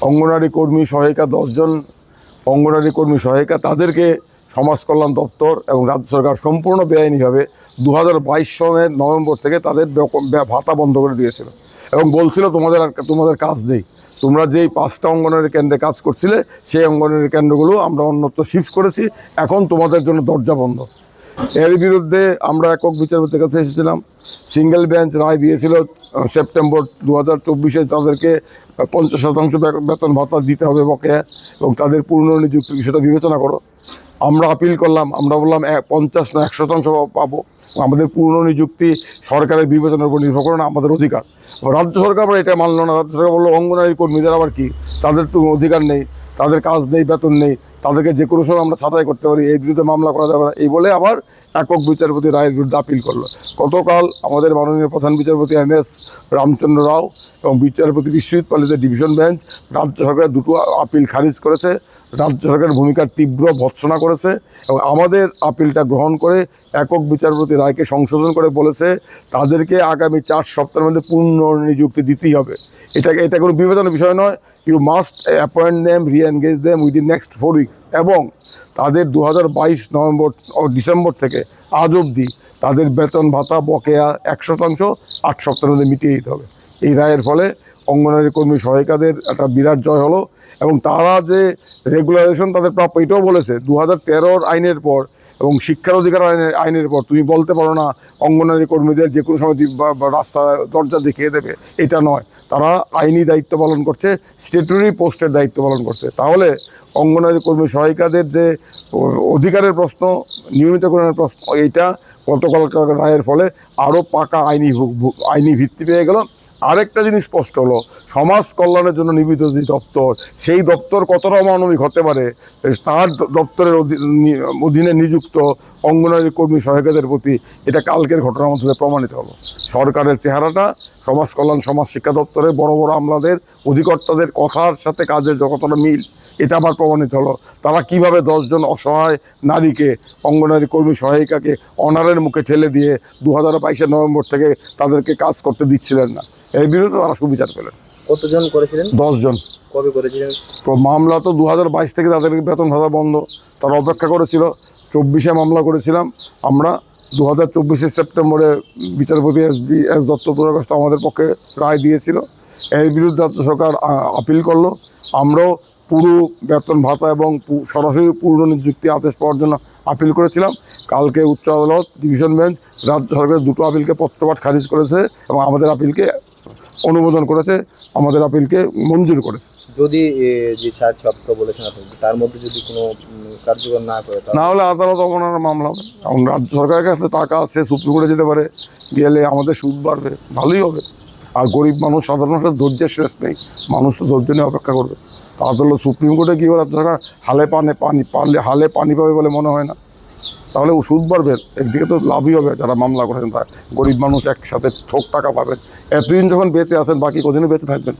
অঙ্গনারী কর্মী সহায়িকা 10 জন অঙ্গনারী কর্মী সহায়িকা, তাদেরকে সমাজ কল্যাণ দপ্তর এবং রাজ্য সরকার সম্পূর্ণ বেআইনিভাবে 2022 সনের নভেম্বর থেকে তাদের ভাতা বন্ধ করে দিয়েছিল এবং বলছিল তোমাদের কাজ নেই। তোমরা যেই 5টা অঙ্গনারী কেন্দ্রে কাজ করছিলে সেই অঙ্গনারী কেন্দ্রগুলো আমরা অন্যত্র শিফট করেছি, এখন তোমাদের জন্য দরজা বন্ধ। এর বিরুদ্ধে আমরা একক বিচারপতির কাছে এসেছিলাম। সিঙ্গেল বেঞ্চ রায় দিয়েছিল সেপ্টেম্বর 2024-এ তাদেরকে 50% বেতন ভাতা দিতে হবে বকেয়া এবং তাদের পুনর্নিযুক্তির বিষয়টা বিবেচনা করো। আমরা আপিল করলাম, আমরা বললাম 50 না 100% পাবো, আমাদের পুনর্নিযুক্তি সরকারের বিবেচনার উপর নির্ভর করে না, আমাদের অধিকার। রাজ্য সরকার আবার এটা মানলো না। রাজ্য সরকার বললো অঙ্গনারী কর্মীদের আবার কি, তাদের তো অধিকার নেই, তাদের কাজ নেই, বেতন নেই, তাদেরকে যে কোনো সময় আমরা ছাঁটাই করতে পারি, এই বিরুদ্ধে মামলা করা যাবে না, এই বলে আবার একক বিচারপতি রায়ের বিরুদ্ধে আপিল করলো। গতকাল আমাদের মাননীয় প্রধান বিচারপতি MS রামচন্দ্র রাও এবং বিচারপতি বিশ্বজিৎ পালিতের ডিভিশন বেঞ্চ রাজ্য সরকারের দুটো আপিল খারিজ করেছে, রাজ্য সরকারের ভূমিকার তীব্র ভর্ৎসনা করেছে এবং আমাদের আপিলটা গ্রহণ করে একক বিচারপতি রায়কে সংশোধন করে বলেছে তাদেরকে আগামী 4 সপ্তাহের মধ্যে পুনর্নিযুক্তি দিতেই হবে। এটা কোনো বিবেচনার বিষয় নয়। You must appoint them, reengage them within next 4 weeks এবং তাদের 2022 নভেম্বর ও ডিসেম্বর থেকে আজ অবধি তাদের বেতন ভাতা বকেয়া 100% 8 সপ্তাহের মধ্যে মিটিয়ে দিতে হবে। এই রায়ের ফলে অঙ্গনারী কর্মী সহায়িকাদের একটা বিরাট জয় হলো এবং তারা যে রেগুলারাইজেশন তাদের প্রাপ্য, এটাও বলেছে 2013 আইনের পর এবং শিক্ষার অধিকার আইনের পর তুমি বলতে পারো না অঙ্গনারী কর্মীদের যে কোনো সময় রাস্তা দরজা দেখিয়ে দেবে, এটা নয়। তারা আইনি দায়িত্ব পালন করছে, স্ট্যাটুটরি পোস্টের দায়িত্ব পালন করছে। তাহলে অঙ্গনারী কর্মী সহায়িকাদের যে অধিকারের প্রশ্ন, নিয়মিতকরণের প্রশ্ন, এইটা গতকালকার রায়ের ফলে আরও পাকা আইনি ভিত্তি পেয়ে গেল। আরেকটা জিনিস স্পষ্ট হলো, সমাজ কল্যাণের জন্য নির্মিত যে দপ্তর, সেই দপ্তর কতটা অমানবিক হতে পারে তার দপ্তরের অধীনে নিযুক্ত অঙ্গনারী কর্মী সহায়িকাদের প্রতি, এটা কালকের ঘটনার মধ্যে প্রমাণিত হলো। সরকারের চেহারাটা সমাজ কল্যাণ সমাজ শিক্ষা দপ্তরে বড় বড় আমলাদের অধিকর্তাদের কথার সাথে কাজের কতটা মিল, এটা আবার প্রমাণিত হলো। তারা কিভাবে 10 জন অসহায় নারীকে, অঙ্গনারী কর্মী সহায়িকাকে অনারের মুখে ঠেলে দিয়ে 2022 নভেম্বর থেকে তাদেরকে কাজ করতে দিচ্ছিলেন না, এর বিরুদ্ধে তারা সুবিচার পেলেন। কতজন করেছিলেন? 10 জন। কবে করেছিলেন? তো মামলা তো 2022 থেকে তাদেরকে বেতন ভাতা বন্ধ, তারা অপেক্ষা করেছিল। 24-এ মামলা করেছিলাম আমরা, 2024 সেপ্টেম্বরে বিচারপতি এস দত্ত দুরাগস্ত আমাদের পক্ষে রায় দিয়েছিল। এর বিরুদ্ধে রাজ্য সরকার আপিল করলো। আমরাও পুরো বেতন ভাতা এবং সরাসরি পুনর্নিযুক্তি আদেশ পাওয়ার জন্য আপিল করেছিলাম। কালকে উচ্চ আদালত ডিভিশন বেঞ্চ রাজ্য সরকারের দুটো আপিলকে পত্রপাঠ খারিজ করেছে এবং আমাদের আপিলকে অনুমোদন করেছে, আমাদের আপিলকে মঞ্জুর করেছে। যদি যে 4 সপ্তাহ বলেছেন আপনি, তার মধ্যে যদি কোনো কার্যকর না করে, না হলে আদালত অবমাননার মামলা হবে এবং রাজ্য সরকারের কাছে টাকা আছে, সুপ্রিম কোর্টে যেতে পারে, গেলে আমাদের সুদ বাড়বে, ভালোই হবে। আর গরিব মানুষ, সাধারণ মানুষের ধৈর্যের শেষ নেই, মানুষ তো ধৈর্য নিয়ে অপেক্ষা করবে। আদালত সুপ্রিম কোর্টে গিয়ে রাজ্য সরকার হালে পানি পাবে বলে মনে হয় না। তাহলে সুদ বাড়বে, একদিকে তো লাভই হবে, যারা মামলা করেছেন তার গরিব মানুষ একসাথে থোক টাকা পাবেন। এতদিন যখন বেঁচে আছেন, বাকি কদিনও বেঁচে থাকবেন।